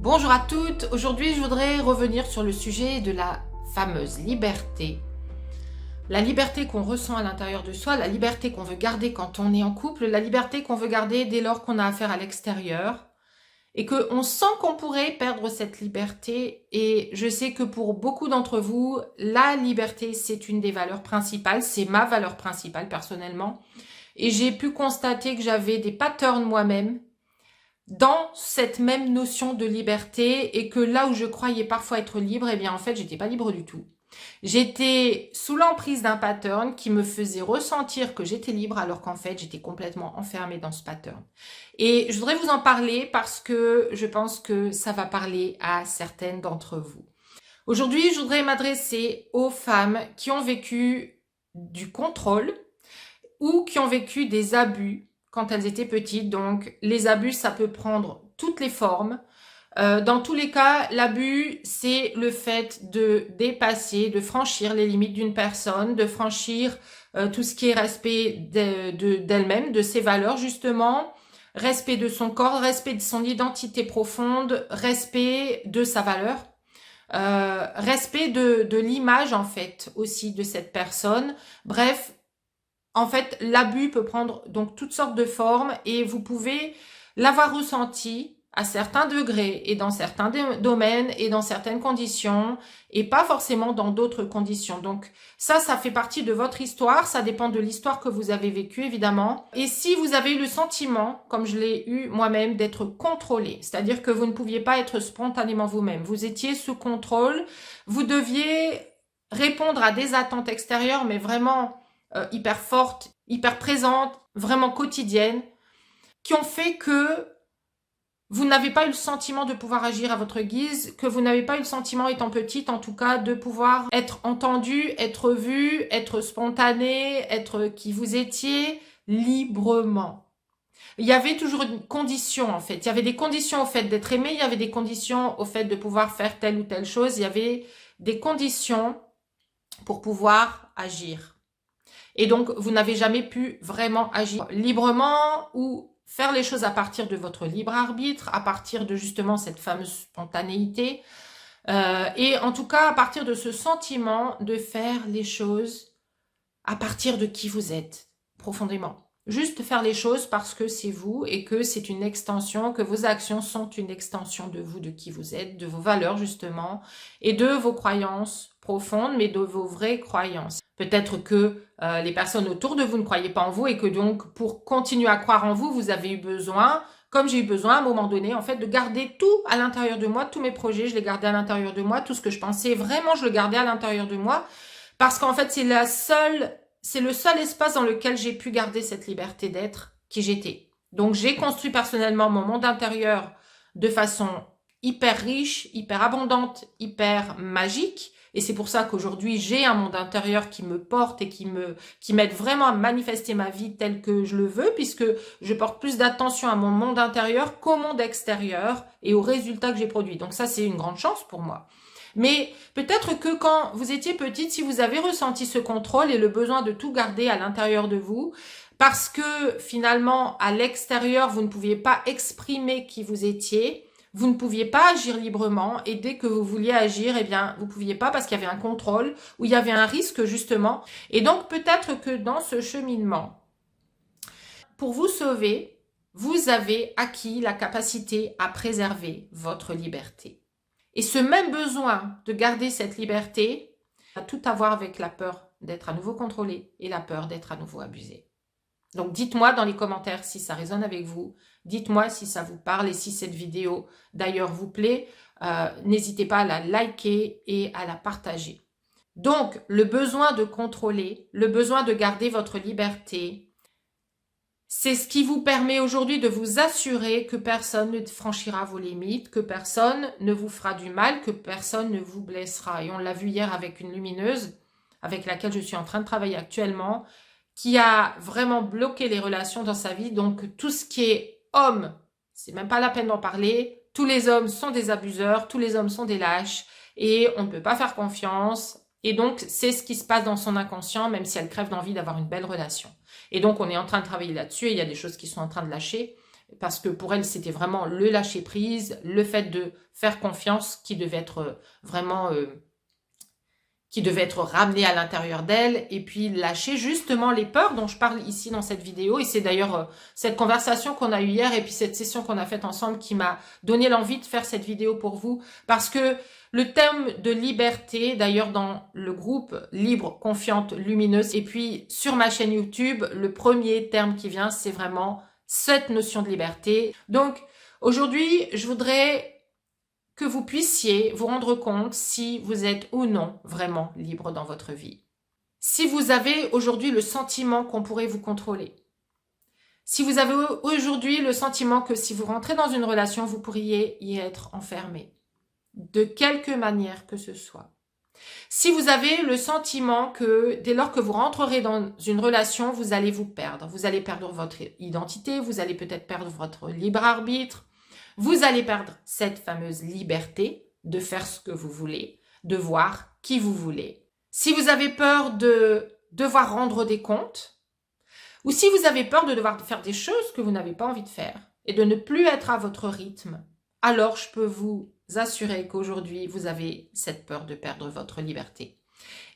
Bonjour à toutes, aujourd'hui je voudrais revenir sur le sujet de la fameuse liberté. La liberté qu'on ressent à l'intérieur de soi, la liberté qu'on veut garder quand on est en couple, la liberté qu'on veut garder dès lors qu'on a affaire à l'extérieur et qu'on sent qu'on pourrait perdre cette liberté. Et je sais que pour beaucoup d'entre vous, la liberté c'est une des valeurs principales, c'est ma valeur principale personnellement. Et j'ai pu constater que j'avais des patterns moi-même dans cette même notion de liberté et que là où je croyais parfois être libre, eh bien en fait j'étais pas libre du tout. J'étais sous l'emprise d'un pattern qui me faisait ressentir que j'étais libre alors qu'en fait j'étais complètement enfermée dans ce pattern. Et je voudrais vous en parler parce que je pense que ça va parler à certaines d'entre vous. Aujourd'hui, je voudrais m'adresser aux femmes qui ont vécu du contrôle ou qui ont vécu des abus quand elles étaient petites. Donc, les abus, ça peut prendre toutes les formes. Dans tous les cas, l'abus, c'est le fait de dépasser, de franchir les limites d'une personne, de franchir tout ce qui est respect d'elle-même, de ses valeurs justement, respect de son corps, respect de son identité profonde, respect de sa valeur, respect de l'image en fait aussi de cette personne. Bref, en fait, l'abus peut prendre donc toutes sortes de formes et vous pouvez l'avoir ressenti à certains degrés et dans certains domaines et dans certaines conditions et pas forcément dans d'autres conditions. Donc ça fait partie de votre histoire, ça dépend de l'histoire que vous avez vécue évidemment. Et si vous avez eu le sentiment, comme je l'ai eu moi-même, d'être contrôlé, c'est-à-dire que vous ne pouviez pas être spontanément vous-même, vous étiez sous contrôle, vous deviez répondre à des attentes extérieures mais vraiment hyper fortes, hyper présentes, vraiment quotidiennes, qui ont fait que vous n'avez pas eu le sentiment de pouvoir agir à votre guise, que vous n'avez pas eu le sentiment, étant petite en tout cas, de pouvoir être entendu, être vu, être spontané, être qui vous étiez librement. Il y avait toujours une condition en fait. Il y avait des conditions au fait d'être aimé, il y avait des conditions au fait de pouvoir faire telle ou telle chose, il y avait des conditions pour pouvoir agir. Et donc, vous n'avez jamais pu vraiment agir librement ou faire les choses à partir de votre libre arbitre, à partir de justement cette fameuse spontanéité. Et en tout cas, à partir de ce sentiment de faire les choses à partir de qui vous êtes, profondément. Juste faire les choses parce que c'est vous et que c'est une extension, que vos actions sont une extension de vous, de qui vous êtes, de vos valeurs justement, et de vos croyances profondes, mais de vos vraies croyances. Peut-être que les personnes autour de vous ne croyaient pas en vous et que donc pour continuer à croire en vous, vous avez eu besoin, comme j'ai eu besoin à un moment donné, en fait, de garder tout à l'intérieur de moi, tous mes projets, je les gardais à l'intérieur de moi, tout ce que je pensais, vraiment, je le gardais à l'intérieur de moi, parce qu'en fait, c'est le seul espace dans lequel j'ai pu garder cette liberté d'être qui j'étais. Donc, j'ai construit personnellement mon monde intérieur de façon hyper riche, hyper abondante, hyper magique. Et c'est pour ça qu'aujourd'hui, j'ai un monde intérieur qui me porte et qui m'aide vraiment à manifester ma vie telle que je le veux, puisque je porte plus d'attention à mon monde intérieur qu'au monde extérieur et aux résultats que j'ai produits. Donc ça, c'est une grande chance pour moi. Mais peut-être que quand vous étiez petite, si vous avez ressenti ce contrôle et le besoin de tout garder à l'intérieur de vous, parce que finalement, à l'extérieur, vous ne pouviez pas exprimer qui vous étiez, vous ne pouviez pas agir librement et dès que vous vouliez agir, eh bien, vous pouviez pas parce qu'il y avait un contrôle ou il y avait un risque justement. Et donc, peut-être que dans ce cheminement, pour vous sauver, vous avez acquis la capacité à préserver votre liberté. Et ce même besoin de garder cette liberté a tout à voir avec la peur d'être à nouveau contrôlé et la peur d'être à nouveau abusé. Donc dites-moi dans les commentaires si ça résonne avec vous, dites-moi si ça vous parle et si cette vidéo d'ailleurs vous plaît, n'hésitez pas à la liker et à la partager. Donc le besoin de contrôler, le besoin de garder votre liberté, c'est ce qui vous permet aujourd'hui de vous assurer que personne ne franchira vos limites, que personne ne vous fera du mal, que personne ne vous blessera. Et on l'a vu hier avec une lumineuse avec laquelle je suis en train de travailler actuellement, qui a vraiment bloqué les relations dans sa vie. Donc tout ce qui est homme, c'est même pas la peine d'en parler. Tous les hommes sont des abuseurs, tous les hommes sont des lâches et on ne peut pas faire confiance. Et donc, c'est ce qui se passe dans son inconscient, même si elle crève d'envie d'avoir une belle relation. Et donc, on est en train de travailler là-dessus et il y a des choses qui sont en train de lâcher. parce que pour elle, c'était vraiment le lâcher-prise, le fait de faire confiance qui devait être vraiment... qui devait être ramené à l'intérieur d'elle, et puis lâcher justement les peurs dont je parle ici dans cette vidéo. Et c'est d'ailleurs cette conversation qu'on a eue hier, et puis cette session qu'on a faite ensemble qui m'a donné l'envie de faire cette vidéo pour vous, parce que le thème de liberté, d'ailleurs dans le groupe Libre, Confiante, Lumineuse, et puis sur ma chaîne YouTube, le premier terme qui vient, c'est vraiment cette notion de liberté. Donc aujourd'hui, je voudrais que vous puissiez vous rendre compte si vous êtes ou non vraiment libre dans votre vie. Si vous avez aujourd'hui le sentiment qu'on pourrait vous contrôler. Si vous avez aujourd'hui le sentiment que si vous rentrez dans une relation, vous pourriez y être enfermé. De quelque manière que ce soit. Si vous avez le sentiment que dès lors que vous rentrerez dans une relation, vous allez vous perdre. Vous allez perdre votre identité, vous allez peut-être perdre votre libre arbitre. Vous allez perdre cette fameuse liberté de faire ce que vous voulez, de voir qui vous voulez. Si vous avez peur de devoir rendre des comptes, ou si vous avez peur de devoir faire des choses que vous n'avez pas envie de faire et de ne plus être à votre rythme, alors je peux vous assurer qu'aujourd'hui, vous avez cette peur de perdre votre liberté.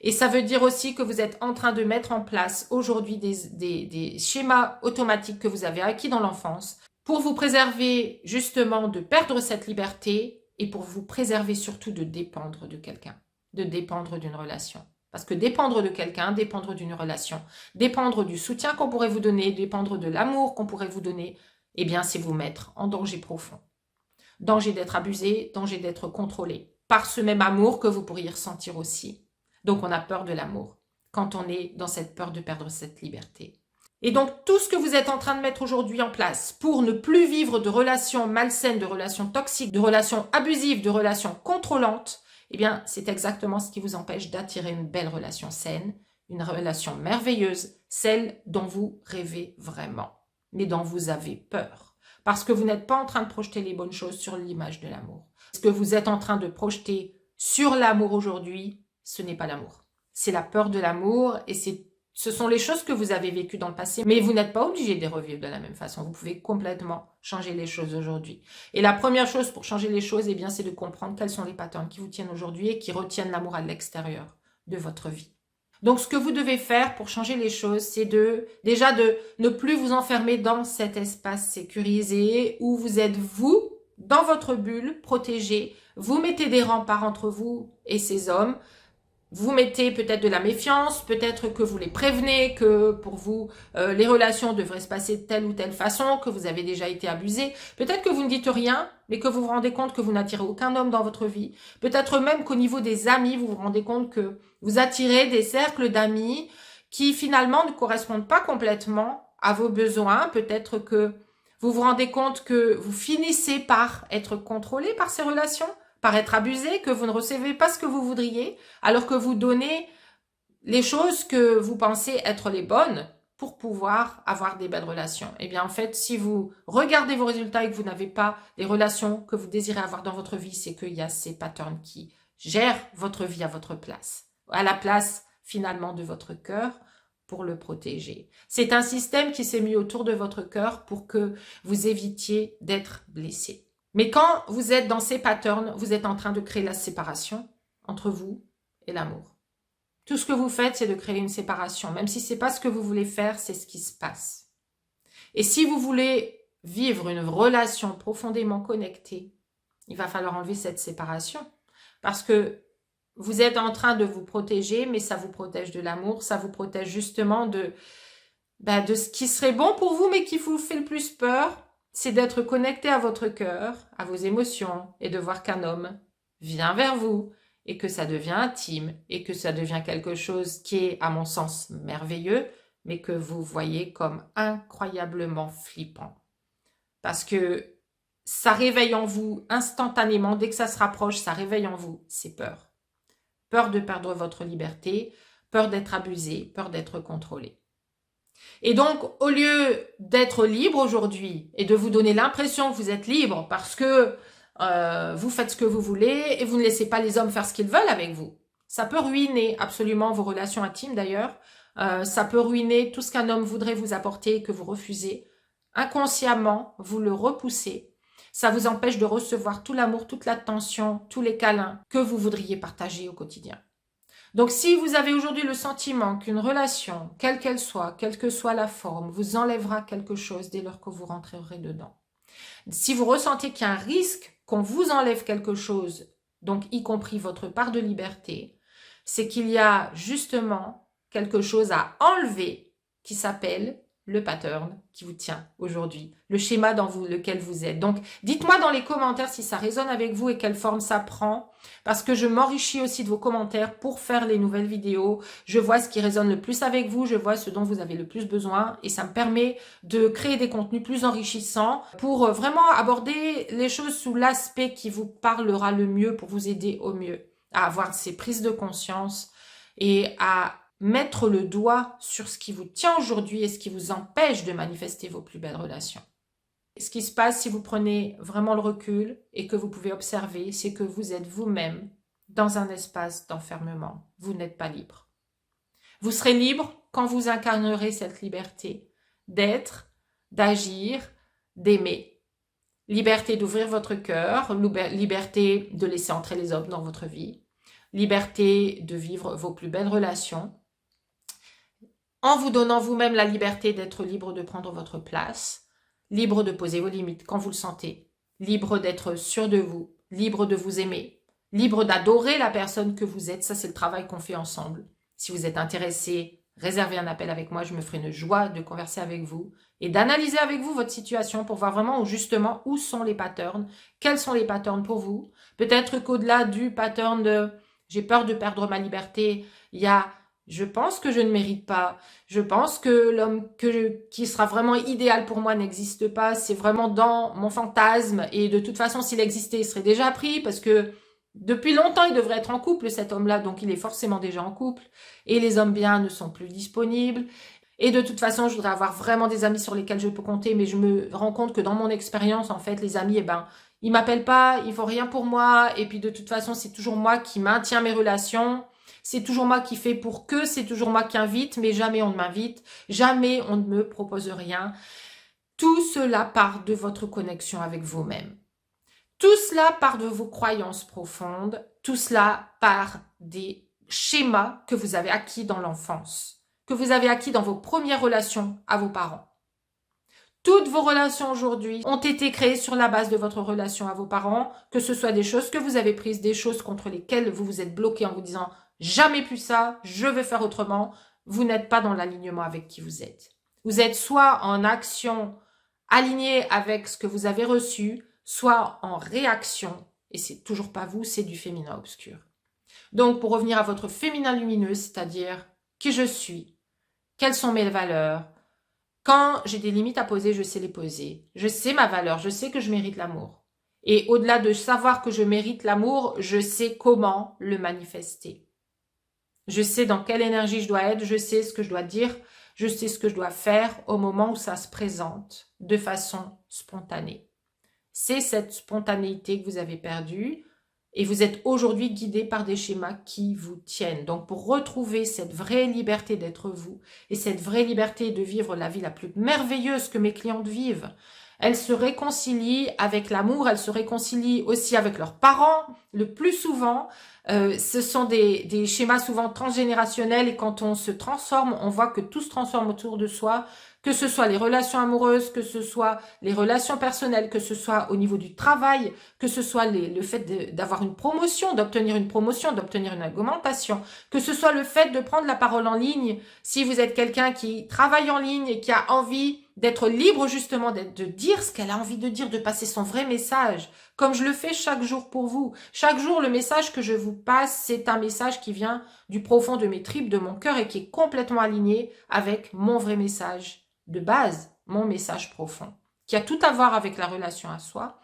Et ça veut dire aussi que vous êtes en train de mettre en place aujourd'hui des schémas automatiques que vous avez acquis dans l'enfance pour vous préserver justement de perdre cette liberté et pour vous préserver surtout de dépendre de quelqu'un, de dépendre d'une relation. Parce que dépendre de quelqu'un, dépendre d'une relation, dépendre du soutien qu'on pourrait vous donner, dépendre de l'amour qu'on pourrait vous donner, eh bien c'est vous mettre en danger profond. Danger d'être abusé, danger d'être contrôlé par ce même amour que vous pourriez ressentir aussi. Donc on a peur de l'amour quand on est dans cette peur de perdre cette liberté. Et donc, tout ce que vous êtes en train de mettre aujourd'hui en place pour ne plus vivre de relations malsaines, de relations toxiques, de relations abusives, de relations contrôlantes, eh bien, c'est exactement ce qui vous empêche d'attirer une belle relation saine, une relation merveilleuse, celle dont vous rêvez vraiment, mais dont vous avez peur. Parce que vous n'êtes pas en train de projeter les bonnes choses sur l'image de l'amour. Ce que vous êtes en train de projeter sur l'amour aujourd'hui, ce n'est pas l'amour. C'est la peur de l'amour et ce sont les choses que vous avez vécues dans le passé, mais vous n'êtes pas obligé de les revivre de la même façon. Vous pouvez complètement changer les choses aujourd'hui. Et la première chose pour changer les choses, eh bien, c'est de comprendre quels sont les patterns qui vous tiennent aujourd'hui et qui retiennent l'amour à l'extérieur de votre vie. Donc, ce que vous devez faire pour changer les choses, c'est déjà de ne plus vous enfermer dans cet espace sécurisé où vous êtes vous, dans votre bulle, protégé. Vous mettez des remparts entre vous et ces hommes. Vous mettez peut-être de la méfiance, peut-être que vous les prévenez, que pour vous, les relations devraient se passer de telle ou telle façon, que vous avez déjà été abusé. Peut-être que vous ne dites rien, mais que vous vous rendez compte que vous n'attirez aucun homme dans votre vie. Peut-être même qu'au niveau des amis, vous vous rendez compte que vous attirez des cercles d'amis qui finalement ne correspondent pas complètement à vos besoins. Peut-être que vous vous rendez compte que vous finissez par être contrôlé par ces relations, par être abusé, que vous ne recevez pas ce que vous voudriez, alors que vous donnez les choses que vous pensez être les bonnes pour pouvoir avoir des belles relations. Eh bien, en fait, si vous regardez vos résultats et que vous n'avez pas les relations que vous désirez avoir dans votre vie, c'est qu'il y a ces patterns qui gèrent votre vie à votre place, à la place finalement de votre cœur pour le protéger. C'est un système qui s'est mis autour de votre cœur pour que vous évitiez d'être blessé. Mais quand vous êtes dans ces patterns, vous êtes en train de créer la séparation entre vous et l'amour. Tout ce que vous faites, c'est de créer une séparation. Même si ce n'est pas ce que vous voulez faire, c'est ce qui se passe. Et si vous voulez vivre une relation profondément connectée, il va falloir enlever cette séparation. Parce que vous êtes en train de vous protéger, mais ça vous protège de l'amour, ça vous protège justement de ce qui serait bon pour vous, mais qui vous fait le plus peur. C'est d'être connecté à votre cœur, à vos émotions, et de voir qu'un homme vient vers vous, et que ça devient intime, et que ça devient quelque chose qui est, à mon sens, merveilleux, mais que vous voyez comme incroyablement flippant. Parce que ça réveille en vous instantanément, dès que ça se rapproche, ça réveille en vous ces peurs. Peur de perdre votre liberté, peur d'être abusé, peur d'être contrôlé. Et donc, au lieu d'être libre aujourd'hui et de vous donner l'impression que vous êtes libre parce que vous faites ce que vous voulez et vous ne laissez pas les hommes faire ce qu'ils veulent avec vous, ça peut ruiner absolument vos relations intimes d'ailleurs, ça peut ruiner tout ce qu'un homme voudrait vous apporter et que vous refusez. inconsciemment, vous le repoussez. Ça vous empêche de recevoir tout l'amour, toute l'attention, tous les câlins que vous voudriez partager au quotidien. Donc, si vous avez aujourd'hui le sentiment qu'une relation, quelle qu'elle soit, quelle que soit la forme, vous enlèvera quelque chose dès lors que vous rentrerez dedans. Si vous ressentez qu'il y a un risque qu'on vous enlève quelque chose, donc y compris votre part de liberté, c'est qu'il y a justement quelque chose à enlever qui s'appelle le pattern qui vous tient aujourd'hui, le schéma dans lequel vous êtes. Donc, dites-moi dans les commentaires si ça résonne avec vous et quelle forme ça prend, parce que je m'enrichis aussi de vos commentaires pour faire les nouvelles vidéos. Je vois ce qui résonne le plus avec vous, je vois ce dont vous avez le plus besoin et ça me permet de créer des contenus plus enrichissants pour vraiment aborder les choses sous l'aspect qui vous parlera le mieux pour vous aider au mieux à avoir ces prises de conscience et à mettre le doigt sur ce qui vous tient aujourd'hui et ce qui vous empêche de manifester vos plus belles relations. Ce qui se passe si vous prenez vraiment le recul et que vous pouvez observer, c'est que vous êtes vous-même dans un espace d'enfermement. Vous n'êtes pas libre. Vous serez libre quand vous incarnerez cette liberté d'être, d'agir, d'aimer. Liberté d'ouvrir votre cœur, liberté de laisser entrer les hommes dans votre vie, liberté de vivre vos plus belles relations, en vous donnant vous-même la liberté d'être libre de prendre votre place, libre de poser vos limites quand vous le sentez, libre d'être sûr de vous, libre de vous aimer, libre d'adorer la personne que vous êtes. Ça, c'est le travail qu'on fait ensemble. Si vous êtes intéressé, réservez un appel avec moi. Je me ferai une joie de converser avec vous et d'analyser avec vous votre situation pour voir vraiment justement où sont les patterns, quels sont les patterns pour vous. Peut-être qu'au-delà du pattern de « j'ai peur de perdre ma liberté », il y a je pense que je ne mérite pas. Je pense que l'homme qui sera vraiment idéal pour moi n'existe pas. C'est vraiment dans mon fantasme. Et de toute façon, s'il existait, il serait déjà pris parce que depuis longtemps, il devrait être en couple, cet homme-là. Donc, il est forcément déjà en couple. Et les hommes bien ne sont plus disponibles. Et de toute façon, je voudrais avoir vraiment des amis sur lesquels je peux compter. Mais je me rends compte que dans mon expérience, en fait, les amis, ils m'appellent pas, ils font rien pour moi. Et puis, de toute façon, c'est toujours moi qui maintiens mes relations. C'est toujours moi qui fais pour que, c'est toujours moi qui invite, mais jamais on ne m'invite, jamais on ne me propose rien. Tout cela part de votre connexion avec vous-même. Tout cela part de vos croyances profondes, tout cela part des schémas que vous avez acquis dans l'enfance, que vous avez acquis dans vos premières relations à vos parents. Toutes vos relations aujourd'hui ont été créées sur la base de votre relation à vos parents, que ce soit des choses que vous avez prises, des choses contre lesquelles vous vous êtes bloqué en vous disant « jamais plus ça, je veux faire autrement », vous n'êtes pas dans l'alignement avec qui vous êtes. Vous êtes soit en action alignée avec ce que vous avez reçu, soit en réaction, et c'est toujours pas vous, c'est du féminin obscur. Donc, pour revenir à votre féminin lumineux, c'est-à-dire qui je suis, quelles sont mes valeurs. Quand j'ai des limites à poser, je sais les poser. Je sais ma valeur, je sais que je mérite l'amour. Et au-delà de savoir que je mérite l'amour, je sais comment le manifester. Je sais dans quelle énergie je dois être, je sais ce que je dois dire, je sais ce que je dois faire au moment où ça se présente de façon spontanée. C'est cette spontanéité que vous avez perdue et vous êtes aujourd'hui guidé par des schémas qui vous tiennent. Donc pour retrouver cette vraie liberté d'être vous et cette vraie liberté de vivre la vie la plus merveilleuse que mes clientes vivent, elles se réconcilient avec l'amour, elles se réconcilient aussi avec leurs parents le plus souvent. Ce sont des schémas souvent transgénérationnels et quand on se transforme, on voit que tout se transforme autour de soi, que ce soit les relations amoureuses, que ce soit les relations personnelles, que ce soit au niveau du travail, que ce soit le fait d'avoir une promotion, d'obtenir une promotion, d'obtenir une augmentation, que ce soit le fait de prendre la parole en ligne, si vous êtes quelqu'un qui travaille en ligne et qui a envie d'être libre justement, de dire ce qu'elle a envie de dire, de passer son vrai message, comme je le fais chaque jour pour vous. Chaque jour, le message que je vous passe, c'est un message qui vient du profond de mes tripes, de mon cœur et qui est complètement aligné avec mon vrai message de base, mon message profond, qui a tout à voir avec la relation à soi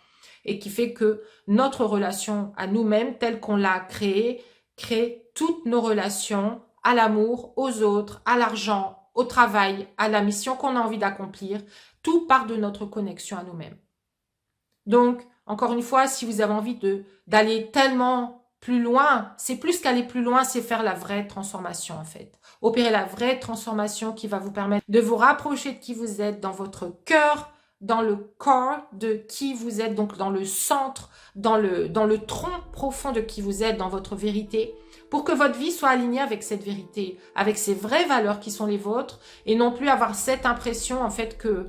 et qui fait que notre relation à nous-mêmes, telle qu'on l'a créée, crée toutes nos relations à l'amour, aux autres, à l'argent, au travail, à la mission qu'on a envie d'accomplir. Tout part de notre connexion à nous-mêmes. Donc, encore une fois, si vous avez envie d'aller tellement plus loin, c'est plus qu'aller plus loin, c'est faire la vraie transformation en fait. Opérer la vraie transformation qui va vous permettre de vous rapprocher de qui vous êtes dans votre cœur dans le corps de qui vous êtes, donc dans le centre, dans le tronc profond de qui vous êtes, dans votre vérité, pour que votre vie soit alignée avec cette vérité, avec ces vraies valeurs qui sont les vôtres, et non plus avoir cette impression en fait que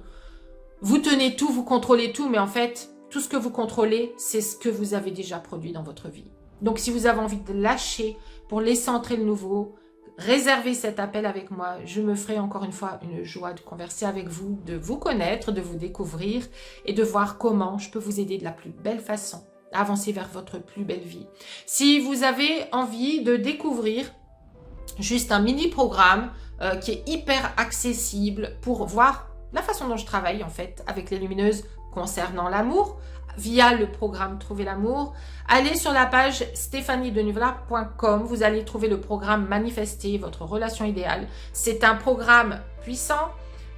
vous tenez tout, vous contrôlez tout, mais en fait, tout ce que vous contrôlez, c'est ce que vous avez déjà produit dans votre vie. Donc si vous avez envie de lâcher pour laisser entrer le nouveau, réservez cet appel avec moi. Je me ferai encore une fois une joie de converser avec vous, de vous connaître, de vous découvrir et de voir comment je peux vous aider de la plus belle façon à avancer vers votre plus belle vie. Si vous avez envie de découvrir juste un mini-programme qui est hyper accessible pour voir la façon dont je travaille en fait avec les lumineuses concernant l'amour, via le programme Trouver l'amour, allez sur la page stéphaniedenuvlar.com, vous allez trouver le programme Manifester votre relation idéale. C'est un programme puissant,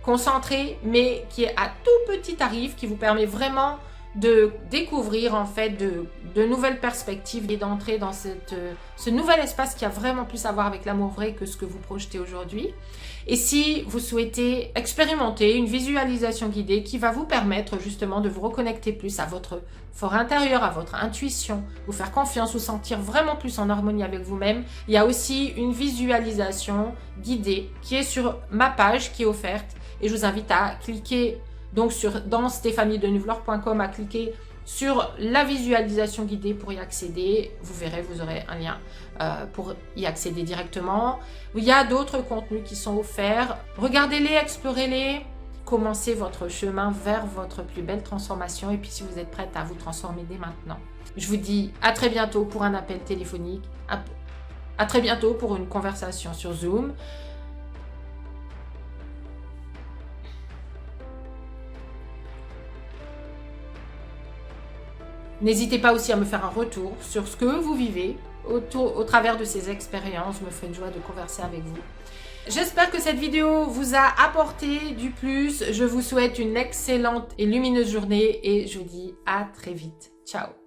concentré, mais qui est à tout petit tarif, qui vous permet vraiment de découvrir en fait de nouvelles perspectives et d'entrer dans ce nouvel espace qui a vraiment plus à voir avec l'amour vrai que ce que vous projetez aujourd'hui. Et si vous souhaitez expérimenter une visualisation guidée qui va vous permettre justement de vous reconnecter plus à votre fort intérieur, à votre intuition, vous faire confiance, vous sentir vraiment plus en harmonie avec vous-même, il y a aussi une visualisation guidée qui est sur ma page qui est offerte et je vous invite à cliquer donc dans stéphaniedenuvlar.com à cliquer sur la visualisation guidée pour y accéder. Vous verrez, vous aurez un lien pour y accéder directement. Il y a d'autres contenus qui sont offerts. Regardez-les, explorez-les. Commencez votre chemin vers votre plus belle transformation. Et puis si vous êtes prête à vous transformer dès maintenant. Je vous dis à très bientôt pour un appel téléphonique. À très bientôt pour une conversation sur Zoom. N'hésitez pas aussi à me faire un retour sur ce que vous vivez au travers de ces expériences. Je me ferai une joie de converser avec vous. J'espère que cette vidéo vous a apporté du plus. Je vous souhaite une excellente et lumineuse journée et je vous dis à très vite. Ciao.